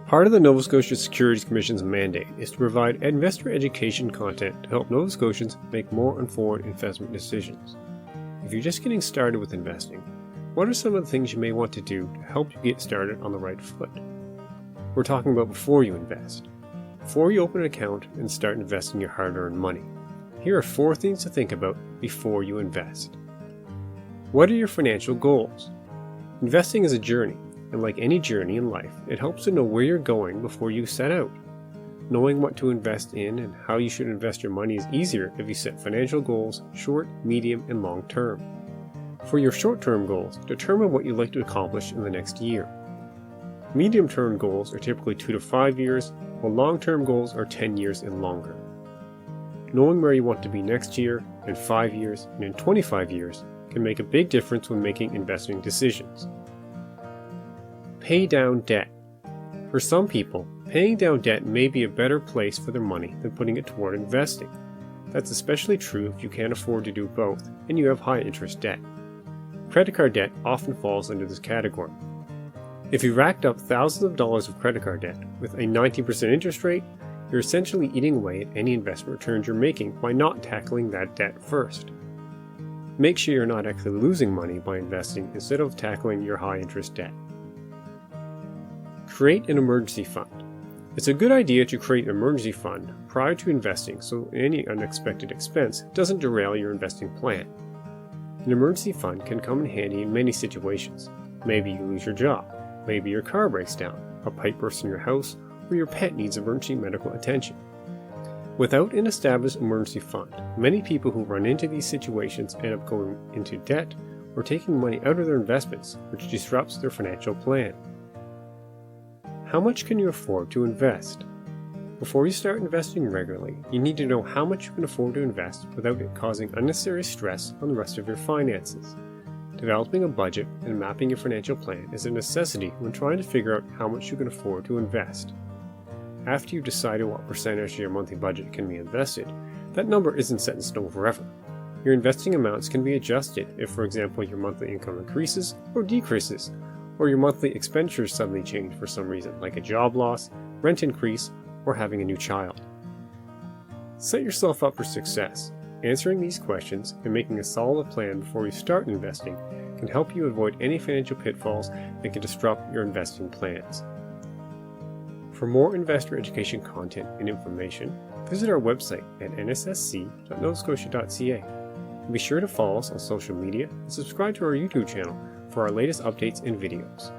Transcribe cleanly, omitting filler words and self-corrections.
Part of the Nova Scotia Securities Commission's mandate is to provide investor education content to help Nova Scotians make more informed investment decisions. If you're just getting started with investing, what are some of the things you may want to do to help you get started on the right foot? We're talking about before you invest. Before you open an account and start investing your hard-earned money, here are 4 things to think about before you invest. What are your financial goals? Investing is a journey, and like any journey in life, it helps to know where you're going before you set out. Knowing what to invest in and how you should invest your money is easier if you set financial goals short, medium, and long term. For your short-term goals, determine what you'd like to accomplish in the next year. Medium-term goals are typically 2 to 5 years, while long-term goals are 10 years and longer. Knowing where you want to be next year, in 5 years, and in 25 years can make a big difference when making investing decisions. Pay down debt. For some people, paying down debt may be a better place for their money than putting it toward investing. That's especially true if you can't afford to do both and you have high interest debt. Credit card debt often falls under this category. If you racked up thousands of dollars of credit card debt with a 19% interest rate, you're essentially eating away at any investment returns you're making by not tackling that debt first. Make sure you're not actually losing money by investing instead of tackling your high interest debt. Create an emergency fund. It's a good idea to create an emergency fund prior to investing so any unexpected expense doesn't derail your investing plan. An emergency fund can come in handy in many situations. Maybe you lose your job. Maybe your car breaks down, a pipe bursts in your house, or your pet needs emergency medical attention. Without an established emergency fund, many people who run into these situations end up going into debt or taking money out of their investments, which disrupts their financial plan. How much can you afford to invest? Before you start investing regularly, you need to know how much you can afford to invest without it causing unnecessary stress on the rest of your finances. Developing a budget and mapping your financial plan is a necessity when trying to figure out how much you can afford to invest. After you've decided what percentage of your monthly budget can be invested, that number isn't set in stone forever. Your investing amounts can be adjusted if, for example, your monthly income increases or decreases, or your monthly expenditures suddenly change for some reason, like a job loss, rent increase, or having a new child. Set yourself up for success. Answering these questions and making a solid plan before you start investing can help you avoid any financial pitfalls that can disrupt your investing plans. For more investor education content and information, visit our website at nssc.novascotia.ca. And be sure to follow us on social media and subscribe to our YouTube channel for our latest updates and videos.